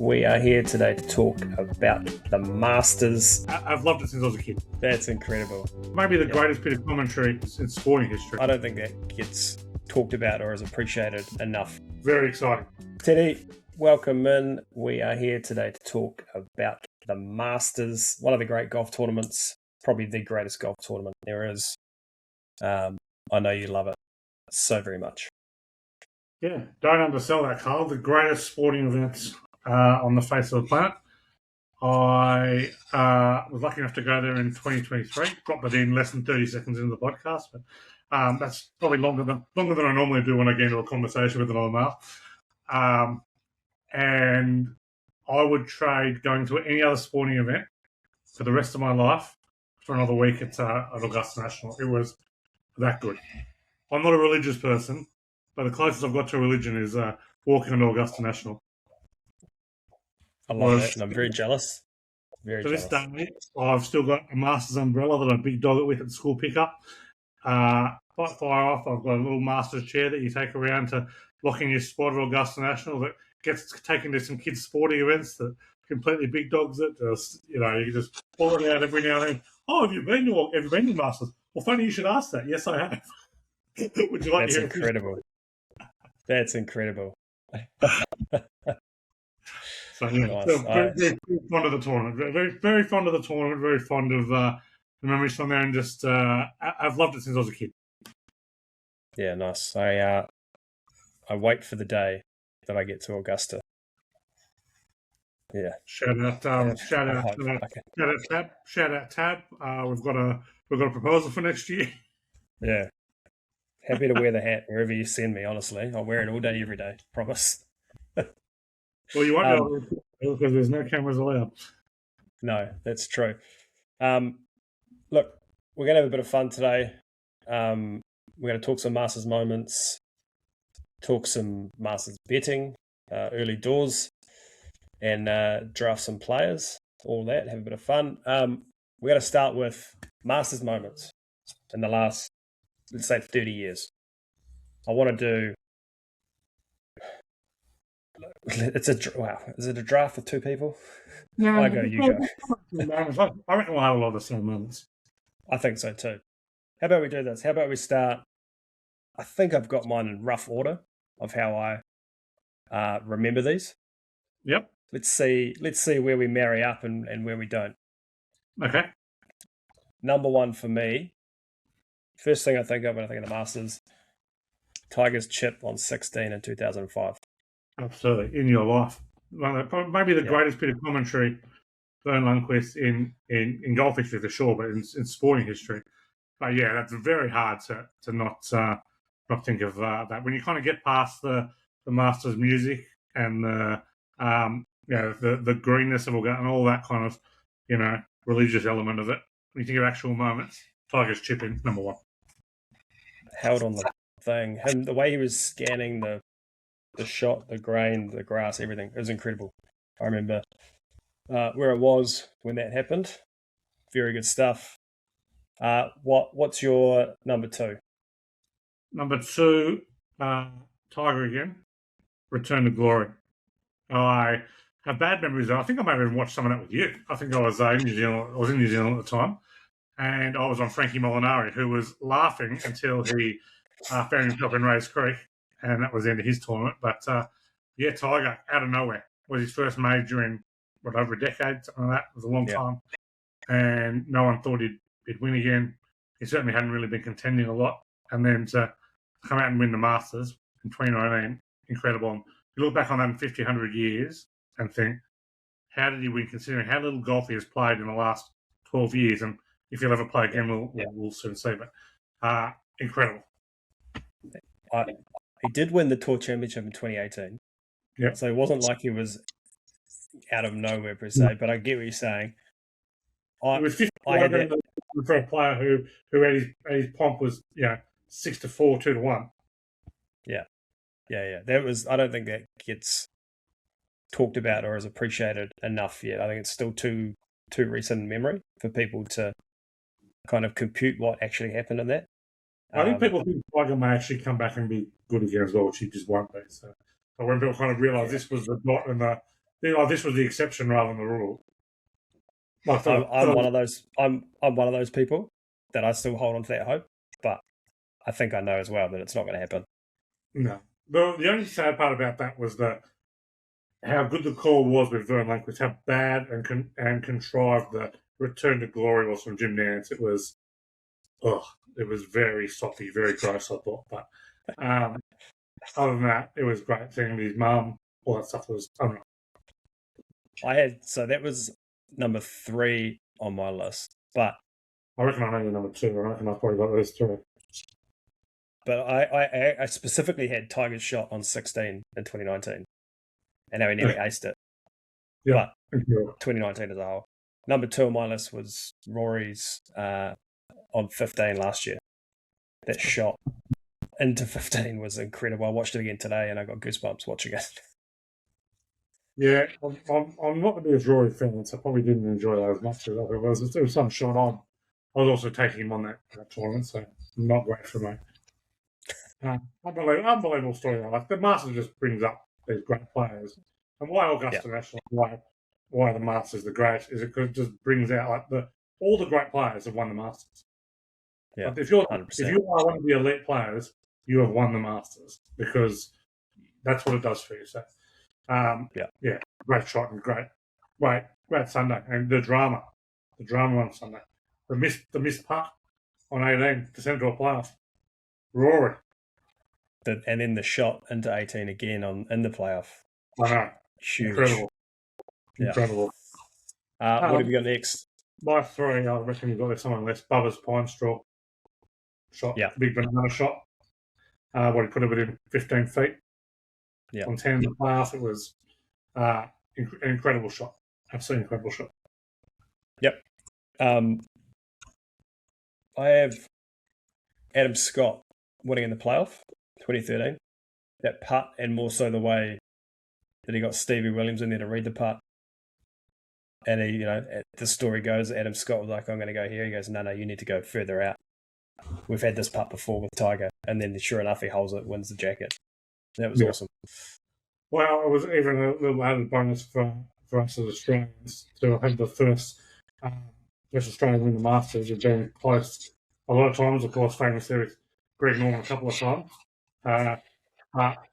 We are here today to talk about the Masters. I've loved it since I was a kid. That's incredible. Maybe the greatest bit of commentary in sporting history. I don't think that gets talked about or is appreciated enough. Very exciting. Teddy, welcome in. We are here today to talk about the Masters, one of the great golf tournaments, probably the greatest golf tournament there is. I know you love it so very much. Yeah, don't undersell that, Karl. The greatest sporting events on the face of the planet. I was lucky enough to go there in 2023. Dropped it in less than 30 seconds into the podcast, but that's probably longer than I normally do when I get into a conversation with another male. And I would trade going to any other sporting event for the rest of my life for another week at Augusta National. It was that good. I'm not a religious person, but the closest I've got to religion is walking on Augusta National. I love it, and I'm very jealous. To this day, I've still got a Masters umbrella that I big dog it with at the school pickup. Fire off, I've got a little Masters chair that you take around to lock in your spot at Augusta National that gets taken to some kids' sporting events that completely big dogs it. You just pull it out every now and then. Oh, have you been to Masters? Well, funny you should ask that. Yes, I have. Would you like That's to hear incredible. That's incredible. So, yeah, Nice. very fond of the tournament. Very, very fond of the tournament. Very fond of the memories from there, and just I've loved it since I was a kid. Yeah, nice. I wait for the day that I get to Augusta. Yeah. Shout out Tab. We've got a proposal for next year. Yeah. Happy to wear the hat wherever you send me, honestly. I'll wear it all day, every day. Promise. Well, you won't be able to because there's no cameras allowed. No, that's true. Look, we're going to have a bit of fun today. We're going to talk some Masters moments, talk some Masters betting, early doors, and draft some players, all that, have a bit of fun. We're going to start with Masters moments in the last, let's say, 30 years. I want to do... Is it a draft with two people? No, I go, you go. I reckon we'll have a lot of the same moments. I think so too. How about we do this? How about we start? I think I've got mine in rough order of how I remember these. Yep. Let's see where we marry up and where we don't. Okay. Number one for me, first thing I think of when I think of the Masters, Tiger's chip on 16 in 2005. Absolutely. In your life. Maybe the greatest bit of commentary, Vern Lundquist, in golf history for sure, but in sporting history. But yeah, that's very hard to not think of that. When you kind of get past the Masters music and the greenness of Augusta and all that kind of, religious element of it, when you think of actual moments, Tiger's chip in, number one. Held on the thing. Him, the way he was scanning the shot, the grain, the grass, everything. It was incredible. I remember where it was when that happened. Very good stuff. What's your number two? Number two, Tiger again. Return to Glory. I have bad memories. I think I may have even watched some of that with you. I think I was in New Zealand. I was in New Zealand at the time, and I was on Frankie Molinari, who was laughing until he found himself in Rays Creek. And that was the end of his tournament. But, Tiger, out of nowhere, was his first major in, over a decade, something like that. It was a long time. And no one thought he'd win again. He certainly hadn't really been contending a lot. And then to come out and win the Masters in 2019, incredible. And you look back on that in 50, 100 years and think, how did he win, considering how little golf he has played in the last 12 years? And if he'll ever play again, we'll soon see. But incredible. He did win the Tour Championship in 2018. Yeah. So it wasn't like he was out of nowhere per se, but I get what you're saying. It was 50 for a player who at his pomp was 6-4, 2-1. Yeah. That was. I don't think that gets talked about or is appreciated enough yet. I think it's still too recent memory for people to kind of compute what actually happened in that. I think people think Tiger may actually come back and be good again as well, which he just won't be. So when people kind of realise this was the dot and this was the exception rather than the rule. Like I'm one of those. I'm one of those people that I still hold on to that hope, but I think I know as well that it's not going to happen. No. The only sad part about that was that how good the call was with Vern Lundquist, how bad and contrived the return to glory was from Jim Nantz. It was very soppy, very gross, I thought. But other than that, it was great seeing his mum. All that stuff was unreal. So that was number 3 on my list, but I reckon I know your number 2. I reckon I've probably got those 3. But I specifically had Tiger's shot on 16 in 2019, and he nearly aced it. Yeah, but 2019 as a whole. Number 2 on my list was Rory's on 15 last year. That shot into 15 was incredible. I watched it again today, and I got goosebumps watching it. Yeah, I'm not the biggest Rory fan, so I probably didn't enjoy that as much as it was. There was some shot on. I was also taking him on that tournament, so not great for me. Unbelievable story. Like the Masters just brings up these great players, and why Augusta National, why the Masters the great is it because it just brings out like all the great players have won the Masters. Yeah, like if you 100%. are one of the elite players, you have won the Masters because that's what it does for you. So, great shot and great Sunday, and the drama on Sunday, the missed putt on 18 to send to a playoff. Rory. And then the shot into 18 again in the playoff. I know. Huge. Incredible. What have you got next? My 3, I reckon you've got someone less. Bubba's Pine Straw shot. Yeah. Big banana shot. What he put it within 15 feet. Yeah. On 10 in the playoff. It was an incredible shot. Absolutely incredible shot. Yep. I have Adam Scott winning in the playoff, 2013. That putt, and more so the way that he got Stevie Williams in there to read the putt. And he, the story goes, Adam Scott was like, I'm going to go here. He goes, no, you need to go further out. We've had this putt before with Tiger. And then sure enough, he holds it, wins the jacket. That was awesome. Well, it was even a little added bonus for us as Australians to have the first Australian win the Masters. It's been close a lot of times, of course, famously with Greg Norman a couple of times.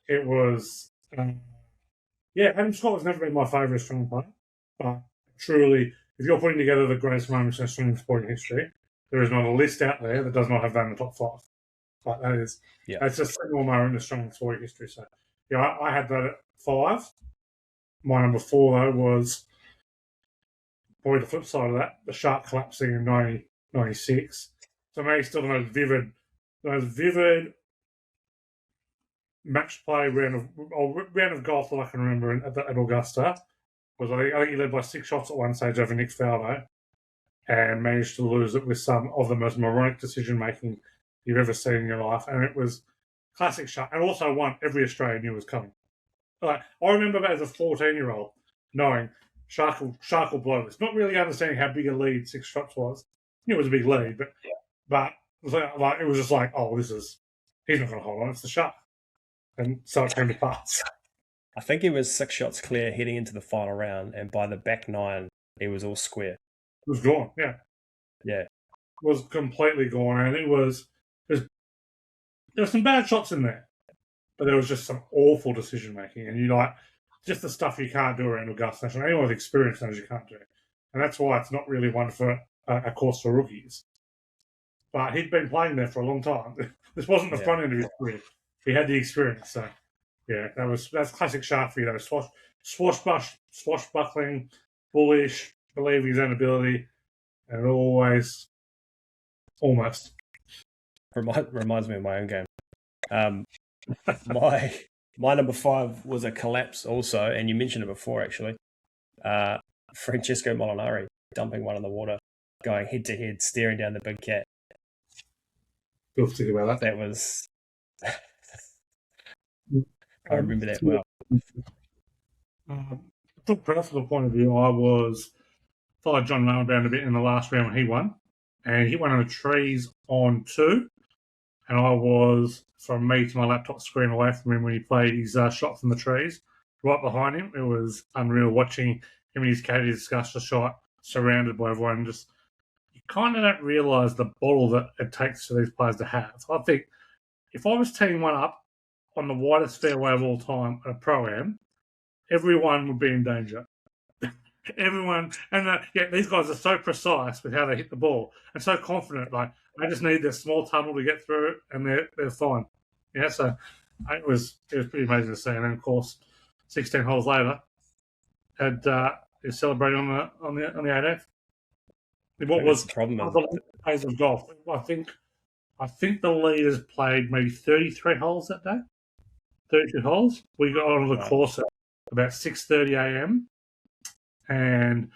It was, Adam Scott has never been my favourite Australian player. But truly, if you're putting together the greatest moments in Australian sporting history, there is not a list out there that does not have that in the top 5. Like that is, that's a single moment in Australian sporting history. So, I had that at 5. My number 4 though was probably the flip side of that, the shark collapsing in 1996. To me, still the most vivid match play round of golf that I can remember at Augusta. Was I think he led by 6 shots at one stage over Nick Faldo and managed to lose it with some of the most moronic decision making you've ever seen in your life. And it was classic shot, and also one every Australian knew was coming. Like I remember as a 14-year-old knowing Shark will blow this, not really understanding how big a lead 6 shots was. Knew it was a big lead, but it was just like, he's not going to hold on. It's the Shark, and so it came to pass. I think he was 6 shots clear heading into the final round, and by the back 9, he was all square. It was gone. Yeah. It was completely gone, and there were some bad shots in there, but there was just some awful decision making, and just the stuff you can't do around Augusta National. Anyone with experience knows you can't do, and that's why it's not really one for a course for rookies. But he'd been playing there for a long time. This wasn't the front end of his career. He had the experience, so that's classic Shark for you though. Swashbuckling, bullish, believing his own ability, and always almost reminds me of my own game. My number 5 was a collapse also, and you mentioned it before actually. Francesco Molinari dumping one in the water, going head to head, staring down the big cat. Feel think about that. That was. I remember that well. From a personal point of view, I followed John Rahm around a bit in the last round when he won, and he went on the trees on 2, and I was from me to my laptop screen away from him when he played his shot from the trees. right behind him. It was unreal watching him and his caddy discuss the shot, surrounded by everyone. Just you kind of don't realise the bottle that it takes for these players to have. I think if I was teeing one up on the widest fairway of all time at a pro-am, everyone would be in danger. Everyone, and these guys are so precise with how they hit the ball and so confident. Like they just need this small tunnel to get through it, and they're fine. Yeah, so it was pretty amazing to see. And then of course, 16 holes later, had is celebrating on the 18th. What was the problem? The days of golf? I think the leaders played maybe 33 holes that day. 32 holes. We got onto the course at about 6:30 a.m. and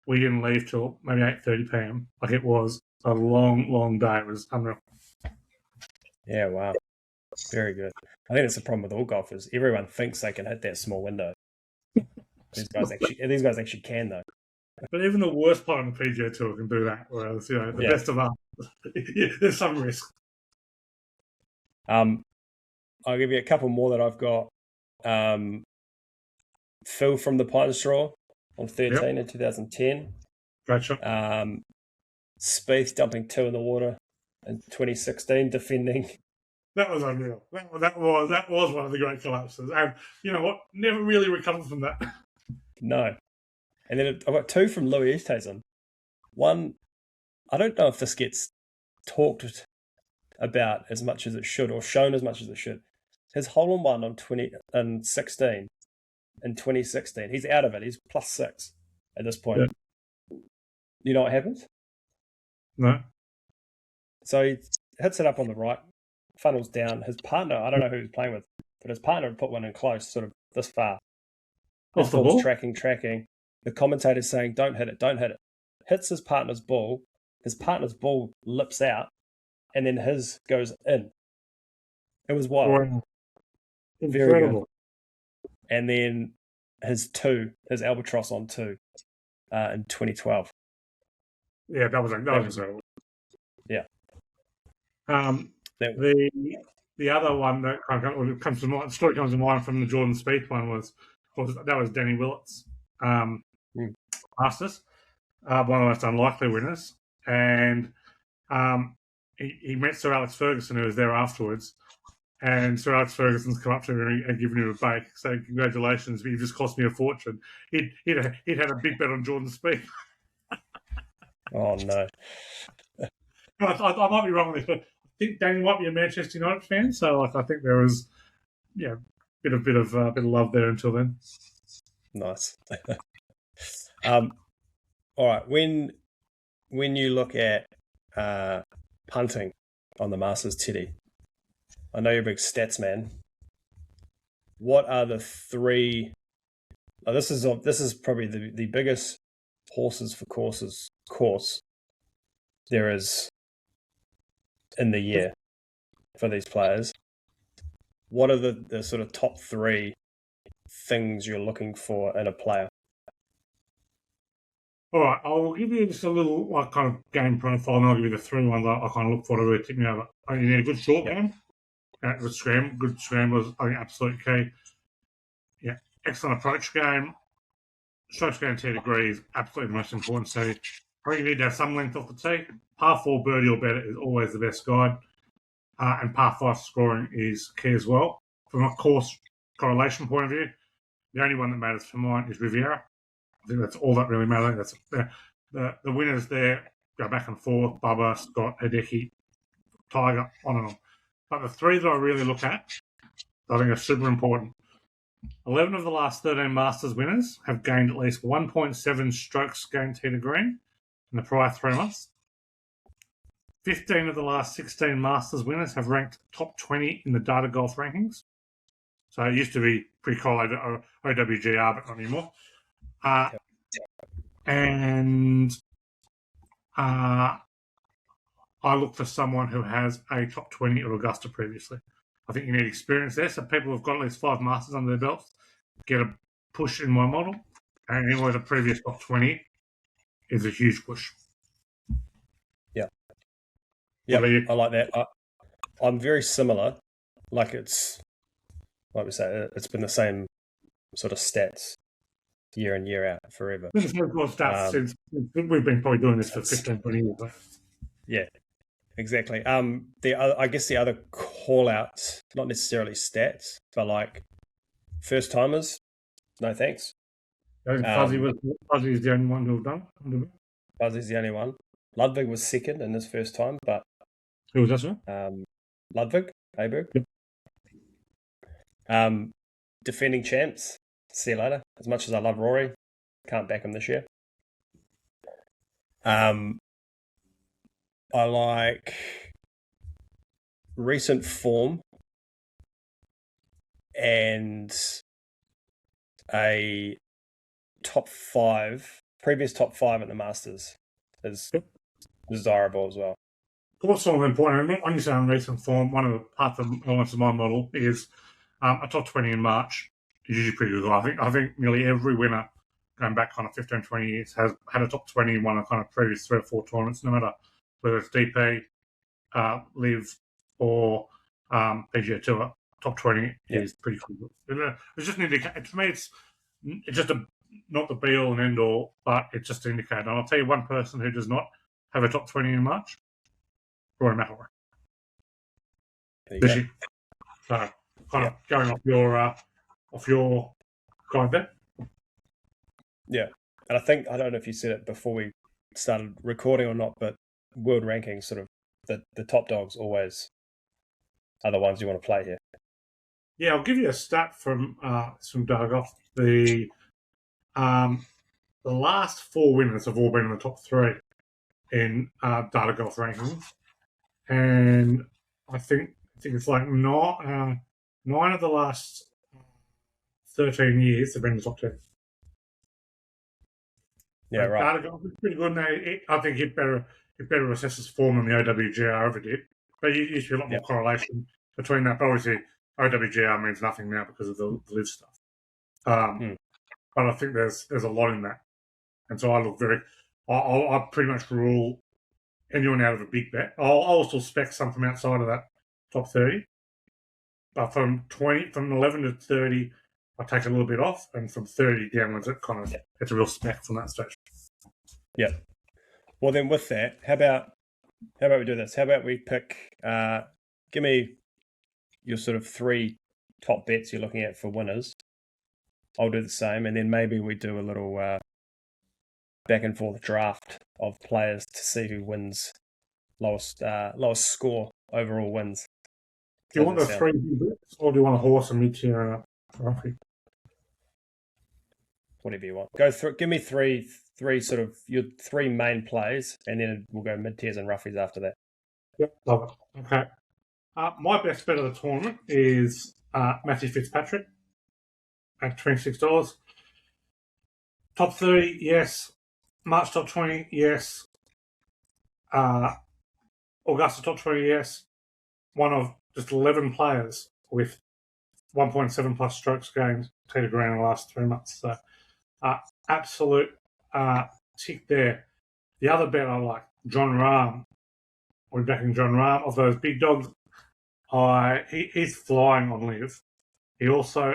we didn't leave till maybe 8:30 p.m. Like it was a long, long day. It was unreal. Yeah, wow. Very good. I think that's the problem with all golfers. Everyone thinks they can hit that small window. These guys actually can, though. But even the worst player on the PGA Tour can do that. Whereas, the best of us, there's some risk. I'll give you a couple more that I've got. Phil from the Pine Straw on 13 in 2010. Great shot. Spieth dumping 2 in the water in 2016, defending. That was unreal. That was one of the great collapses. And you know what? Never really recovered from that. No. And then I've got 2 from Louis Oosthuizen. One, I don't know if this gets talked about as much as it should or shown as much as it should. His hole-in-one on 2016. In 2016, he's out of it. He's +6 at this point. Yeah. You know what happens? No. So he hits it up on the right, funnels down. His partner, I don't know who he's playing with, but his partner put one in close, sort of this far. Off the ball? Tracking. The commentator's saying, don't hit it. Hits his partner's ball. His partner's ball lips out, and then his goes in. It was wild. Wow. Incredible. Very good. And then his albatross on 2 in 2012. Yeah, that was incredible. Yeah. The other one that comes to mind, story comes to mind from the Jordan Spieth one was Danny Willett's Masters, one of the most unlikely winners, and he met Sir Alex Ferguson, who was there afterwards. And Sir Alex Ferguson's come up to him and given him a bake, saying, "Congratulations, but you've just cost me a fortune." He'd had a big bet on Jordan Spieth. Oh no! I might be wrong on this, but I think Danny might be a Manchester United fan, so I think there was, bit of love there until then. Nice. All right, when you look at punting on the Masters, Teddy, I know you're a big stats man. What are the 3? Oh, this is probably the biggest horses for course there is in the year for these players. What are the sort of top 3 things you're looking for in a player? All right, I'll give you just a little kind of game profile, and I'll give you the 3 ones I kind of look for to really tip me over. You need a good short game. Good scramble is absolute key. Yeah, excellent approach game. Strokes guaranteed degree is absolutely the most important. So I think you need to have some length off the tee. Par 4 birdie or better is always the best guide. And par 5 scoring is key as well. From a course correlation point of view, the only one that matters for mine is Riviera. I think that's all that really matters. That's the winners there go back and forth. Bubba, Scott, Hideki, Tiger, on and on. But the 3 that I really look at, I think are super important. 11 of the last 13 Masters winners have gained at least 1.7 strokes guaranteed to green in the prior 3 months. 15 of the last 16 Masters winners have ranked top 20 in the data golf rankings. So it used to be pre-correlated OWGR, but not anymore. And I look for someone who has a top 20 at Augusta previously. I think you need experience there. So people who've got at least 5 Masters under their belts get a push in my model. And anyone with a previous top 20 is a huge push. Yeah, I like that. I'm very similar. Like we say, it's been the same sort of stats year in, year out, forever. This is no good stats since we've been probably doing this for 15, 20 years. Right? Yeah, exactly. I guess the other call outs, not necessarily stats, but like first timers, no thanks. I think Fuzzy is the only one who've done it. Fuzzy's the only one. Ludvig was second in his first time, but who was that, sir? Ludvig Aberg. Yep. Defending champs. See you later. As much as I love Rory, can't back him this year. I like recent form and a previous top five at the Masters is desirable as well. Also important, when you say on recent form, one of the parts of elements of my model is a top 20 in March is usually pretty good. I think nearly every winner going back kind of 15, 20 years has had a top 20 in one of kind of previous 3 or 4 tournaments, no matter whether it's DP, Live, or PGA Tour. Top 20 is pretty cool. It's just an indicator. To me, it's just not the be-all and end-all, but it's just an indicator. And I'll tell you one person who does not have a top 20 in March, Rory McIlroy. This year. So, kind of going off your guide there. Yeah. And I don't know if you said it before we started recording or not, but world rankings, sort of the top dogs always are the ones you want to play here. Yeah, I'll give you a stat from Dargoff. The last 4 winners have all been in the top 3 in data golf rankings, and I think it's like 9 of the last 13 years have been in the top 10. Yeah, right. Data golf is pretty good now. I think it better assesses form than the OWGR ever did. But you used to be a lot more correlation between that. But obviously, OWGR means nothing now because of the live stuff. But I think there's a lot in that, and so I look I pretty much rule anyone out of a big bet. I'll still spec something outside of that top 30, but from 11 to 30, I take a little bit off, and from 30 downwards, it's a real spec from that stage. Yeah. Well, then with that, how about we do this? How about we pick? Give me your sort of 3 top bets you're looking at for winners. I'll do the same, and then maybe we do a little back and forth draft of players to see who wins. Lowest score overall wins. Do you want the 3 bets, or do you want a horse, a mid-tier, and a roughie? Whatever you want. Go through. Give me three sort of your 3 main plays, and then we'll go mid-tiers and roughies after that. Yep, love it. Okay. My best bet of the tournament is Matthew Fitzpatrick at $26. Top 30, yes. March top 20, yes. Augusta top 20, yes. One of just 11 players with 1.7 plus strokes gained to the ground in the last 3 months. So, absolute tick there. The other bet I like, John Rahm. We're backing John Rahm. Of those big dogs, he's flying on live. He also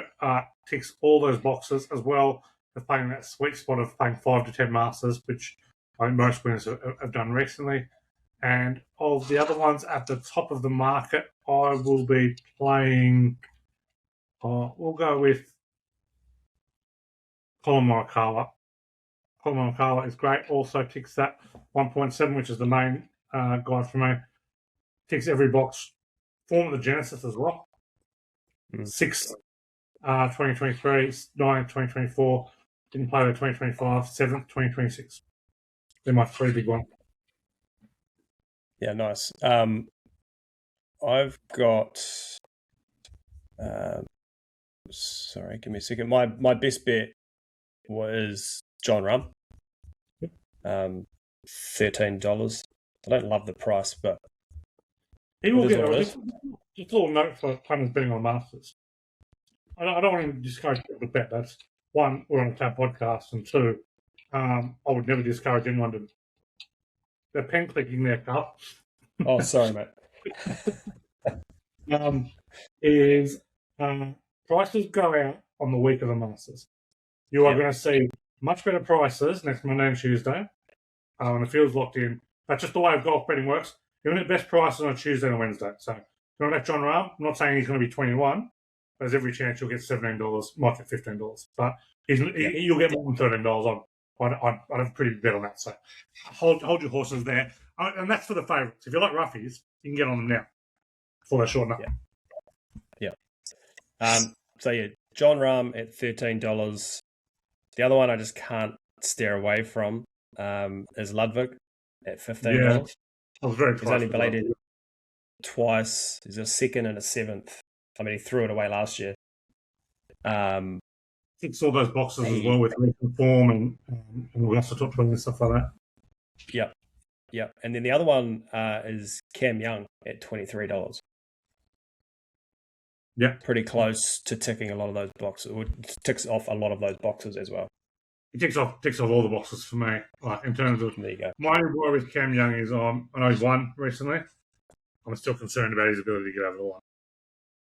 ticks all those boxes, as well as playing that sweet spot of playing 5 to 10 Masters, which I think most winners have done recently. And of the other ones at the top of the market, I will be playing. We'll go with Collin Morikawa. Collin Morikawa is great. Also ticks that 1.7, which is the main guide for me. Ticks every box. Form of the Genesis as well. 6th, 2023, 9th, 2024. Didn't play the 2025. 7th, 2026. They're my 3 big ones. Yeah, nice. I've got. Sorry, give me a second. My best bet was John Rahm. $13. I don't love the price, but he will get it. Just a little note for punters betting on Masters. I don't want to discourage people to bet. That's 1, we're on a TAB podcast, and 2, I would never discourage anyone to. They're pen clicking there, Karl. Oh, sorry, mate. Prices go out on the week of the Masters. You are going to see much better prices next Monday and Tuesday when the field's locked in. That's just the way of golf betting works. You're going to get best prices on a Tuesday and a Wednesday. So, you know that John Rahm? I'm not saying he's going to be 21. There's every chance you'll get $17, might get $15. But you'll get more than $13 on. I'd have a pretty bet on that. So, hold your horses there. And that's for the favourites. If you like roughies, you can get on them now before they're short enough. So, John Rahm at $13. The other one I just can't steer away from is Ludvig at $15. Yeah, I was very close. He's only bladed twice. He's a second and a seventh. I mean, he threw it away last year. Ticks all those boxes as well with recent form and Augusta top 20 and stuff like that. Yep. And then the other one is Cam Young at $23. Yeah, pretty close to ticking a lot of those boxes. It ticks off a lot of those boxes as well. It ticks off all the boxes for me. Like in terms of there you go. My boy with Cam Young is I know he's won recently. I'm still concerned about his ability to get over the line.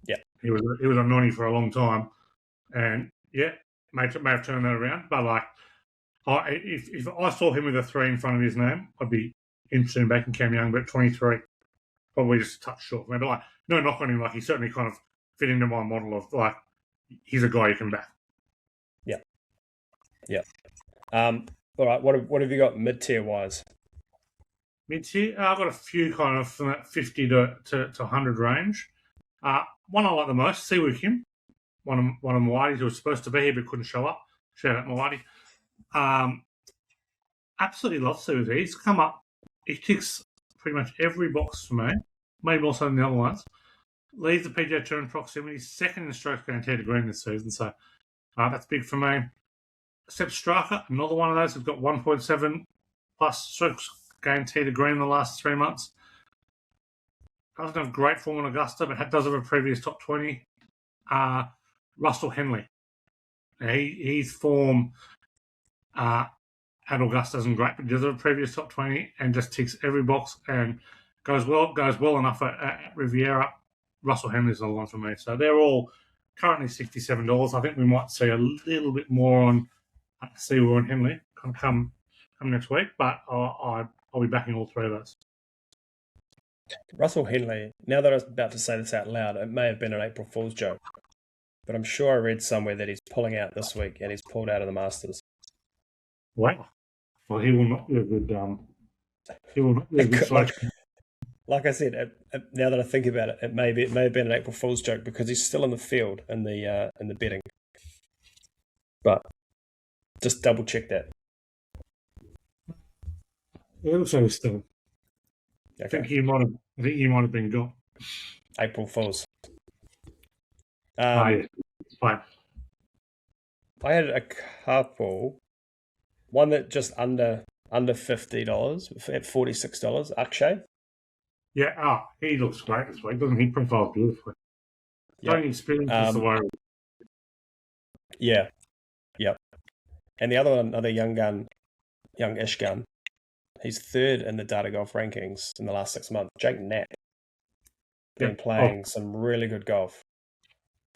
Yeah, he was a nonny for a long time, and may have turned that around. But like, if I saw him with a 3 in front of his name, I'd be interested in backing Cam Young. But 23, probably just a touch short. Maybe like no knock on him. Like he certainly kind of fit into my model of like he's a guy you can back. Yeah. All right. What have you got mid-tier wise? Mid-tier, I've got a few kind of from that 50 to 100 range. One I like the most, Siwoo Kim. One of Mawadi's who was supposed to be here but couldn't show up. Shout out Mawadi. Absolutely love Siwoo. He's come up. He ticks pretty much every box for me. Maybe more so than the other ones. Leads the PGA Tour in proximity. Second in strokes guaranteed to green this season. So that's big for me. Seb Straka, another one of those who's got 1.7 plus strokes guaranteed to green in the last 3 months. Doesn't have great form on Augusta, but does have a previous top 20. Russell Henley. His form at Augusta isn't great, but he does have a previous top 20 and just ticks every box and goes well enough at Riviera. Russell Henley's another one for me. So they're all currently $67. I think we might see a little bit more on Siwoo and Henley come next week, but I'll be backing all three of those. Russell Henley, now that I was about to say this out loud, it may have been an April Fool's joke, but I'm sure I read somewhere that he's pulling out this week and he's pulled out of the Masters. Wow. Well, he will not be a good selection. Like I said, now that I think about it, it may have been an April Fool's joke because he's still in the field in the betting. But just double check that. It looks like he's still. Okay. I think he might have been gone. April Fools. Yeah. Fine. I had a couple. One that just under $50 at $46. Akshay. Yeah. He looks great this week, doesn't he? Profiles beautifully. Don't experience the way. Yeah. Yep. And the other one, another youngish gun. He's third in the Data Golf rankings in the last 6 months. Jake Knapp. Been playing some really good golf.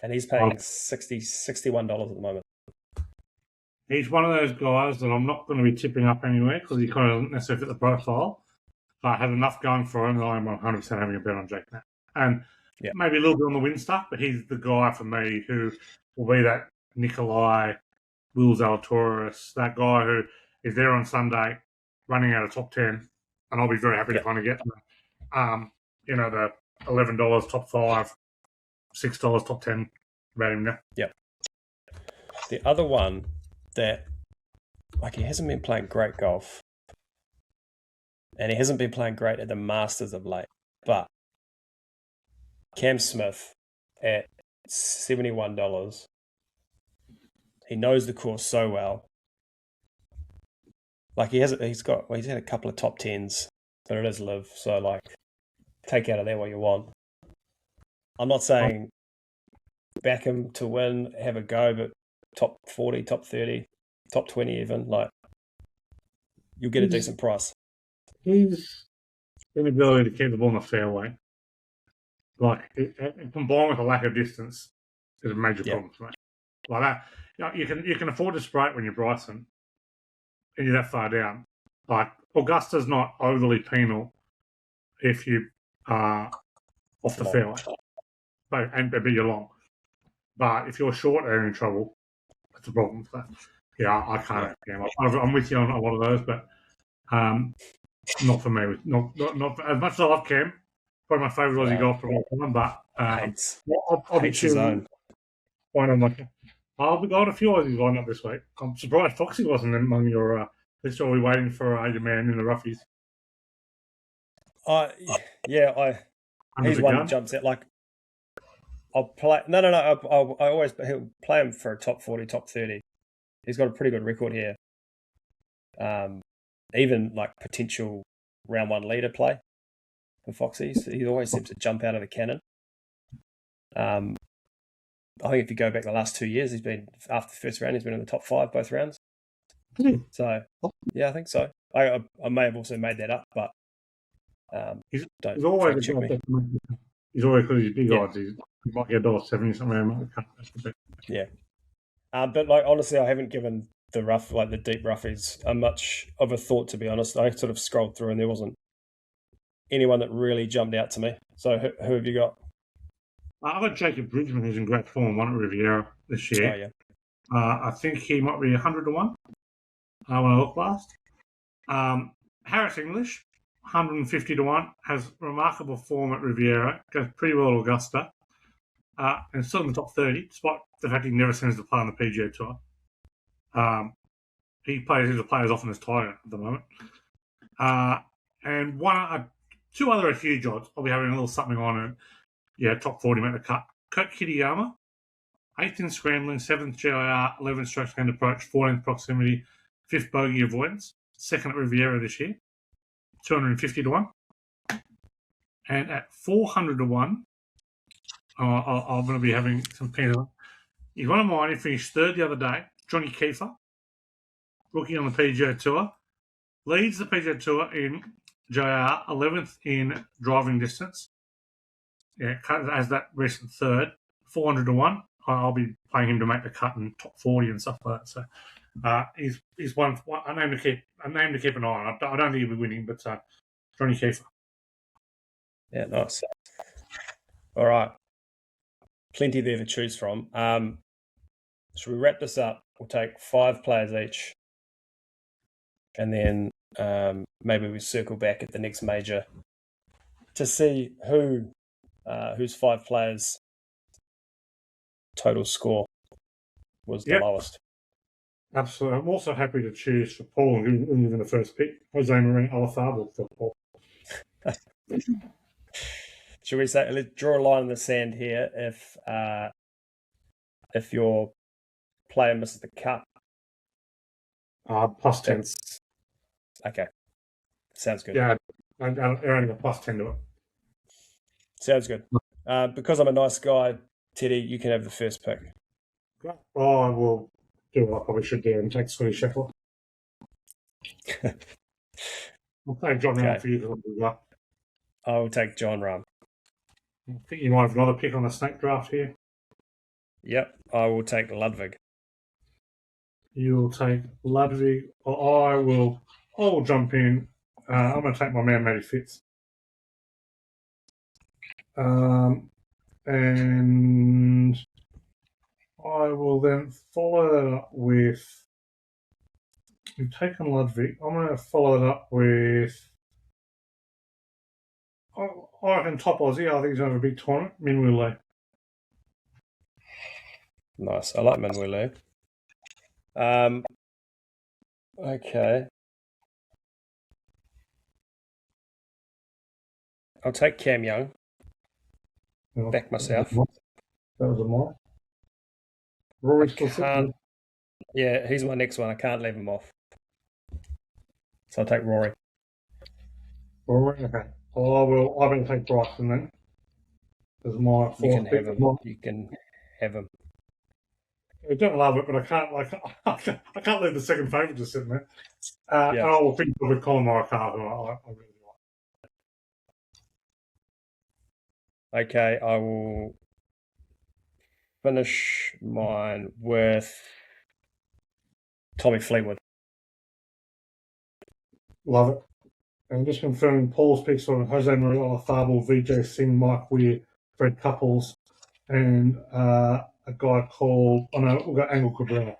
And he's paying $61 at the moment. He's one of those guys that I'm not going to be tipping up anywhere because he kind of doesn't necessarily fit the profile. But I have enough going for him that I'm 100% having a bet on Jake Knapp. And maybe a little bit on the win stuff, but he's the guy for me who will be that Nikolai, Will Zalatoris, that guy who is there on Sunday running out of top 10, and I'll be very happy to kind of get the $11 top 5, $6 top 10 about him now. Yep. The other one that, he hasn't been playing great golf, and he hasn't been playing great at the Masters of late, but Cam Smith at $71. He knows the course so well. He's had a couple of top 10s, but it is live, so take out of there what you want. I'm not saying back him to win, have a go, but top 40, top 30, top 20 even, you'll get a decent price. His inability to keep the ball in the fairway, combined with a lack of distance, is a major problem for me. like that. You can afford to spray it when you're Bryson and you're that far down. Like Augusta's not overly penal if you are off the fairway, but you're long. But if you're short and in trouble, it's a problem. So, yeah, I can't. Yeah. I'm with you on a lot of those, but not for me. Not as much as I love Cam. Probably my favourite Aussie golfer of all time, but I'll be cheering. I'll be going a few Aussies lined up this week. I'm surprised Foxy wasn't among your list. Are we waiting for your man in the roughies? He's one that jumps out. Like I'll play. No. I always he'll play him for a top 40, top 30. He's got a pretty good record here. Even like potential round one leader play for Foxy. So he always seems to jump out of the cannon. I think if you go back the last 2 years, he's been after the first round. He's been in the top 5 both rounds. So yeah, I think so. I may have also made that up, but he's always he's always because he's big odds. He might get $1.70 somewhere. Yeah, but like honestly, I haven't given the deep roughies much of a thought, to be honest. I sort of scrolled through and there wasn't anyone that really jumped out to me. So who have you got? I've got Jacob Bridgman, who's in great form, won at Riviera this year. Oh, yeah. I think he might be 100 to 1 when I look last. Harris English, 150 to 1, has remarkable form at Riviera, goes pretty well at Augusta, and still in the top 30, despite the fact he never seems to play on the PGA Tour. He plays as often as Tiger at the moment. And two other huge odds. I'll be having a little something on it. Top 40 make the cut. Kurt Kitayama, 8th in scrambling, 7th GIR, 11th strokes gained approach, 14th proximity, 5th bogey avoidance, 2nd at Riviera this year, 250 to 1. And at 400 to 1, I'm going to be having some penalty. He's one of mine. He finished 3rd the other day. Johnny Kiefer, rookie on the PGA Tour, leads the PGA Tour in GIR, 11th in driving distance. Yeah, as that recent 3rd, 400 to 1. I'll be playing him to make the cut in top 40 and stuff like that. So he's one a name to keep an eye on. I don't think he'll be winning, but Johnny Kiefer. Yeah, nice. All right, plenty there to choose from. Should we wrap this up? We'll take 5 players each, and then maybe we circle back at the next major to see whose 5 players total score was the lowest. Absolutely. I'm also happy to choose for Paul and give him the first pick. Jose Maria Olazabal for Paul. Should we say, let's draw a line in the sand here. If your player misses the cut, plus 10. Okay. Sounds good. Yeah, I'm only got plus 10 to it. Sounds good. Because I'm a nice guy, Teddy, you can have the first pick. Great. Oh, I will do what I probably should do and take Scottie Scheffler. I'll take John Rahm for you. I will take John Rahm. I think you might have another pick on the snake draft here. Yep, I will take Ludvig. You will take Ludvig. I will jump in. I'm going to take my man, Matty Fitz. And I will then follow that up with. You've taken Ludvig. I'm going to follow that up with. I reckon top Aussie. I think he's going to have a big tournament. Min-Woo Lee. Nice. I like Min-Woo Lee. Okay. I'll take Cam Young. Back myself. That was a mine. Rory still yeah, he's my next one. I can't leave him off. So I'll take Rory. Rory, okay. I'm going to take Bryson then. As my fourth pick. You can have him. I don't love it, but I can't I can't leave the second favourite just sitting there. And I will think with Colin Morikawa, who I really like. Okay, I will. finish mine with Tommy Fleetwood. Love it. And just confirming Paul's picks on Jose Maria Fable, VJ Singh, Mike Weir, Fred Couples, and a guy called, we've got Angle Cabrera.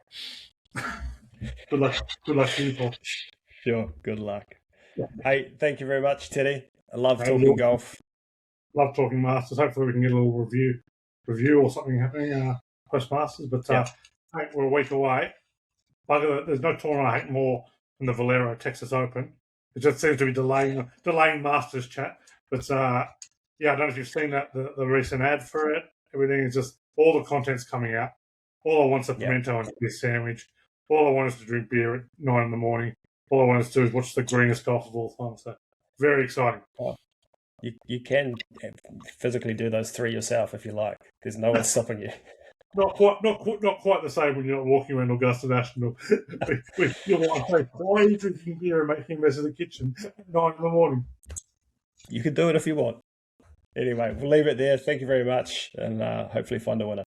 Good luck to you, Paul. Sure, good luck. Yeah. Hey, thank you very much, Teddy. I love talking golf. Love talking Masters. Hopefully we can get a little review or something happening post Masters. But hey, we're a week away. There's no tournament I hate more than the Valero Texas Open. It just seems to be delaying Masters chat. But I don't know if you've seen that the recent ad for it. Everything is just all the content's coming out. All I want is a pimento and a sandwich. All I want is to drink beer at 9 in the morning. All I want to do is watch the greenest golf of all time. So very exciting. Oh, you can physically do those three yourself if you like. There's no one stopping you. Not quite the same when you're not walking around Augusta National. You're like, why are you drinking beer and making a mess of the kitchen at 9 in the morning? You can do it if you want. Anyway, we'll leave it there. Thank you very much, and hopefully find a winner.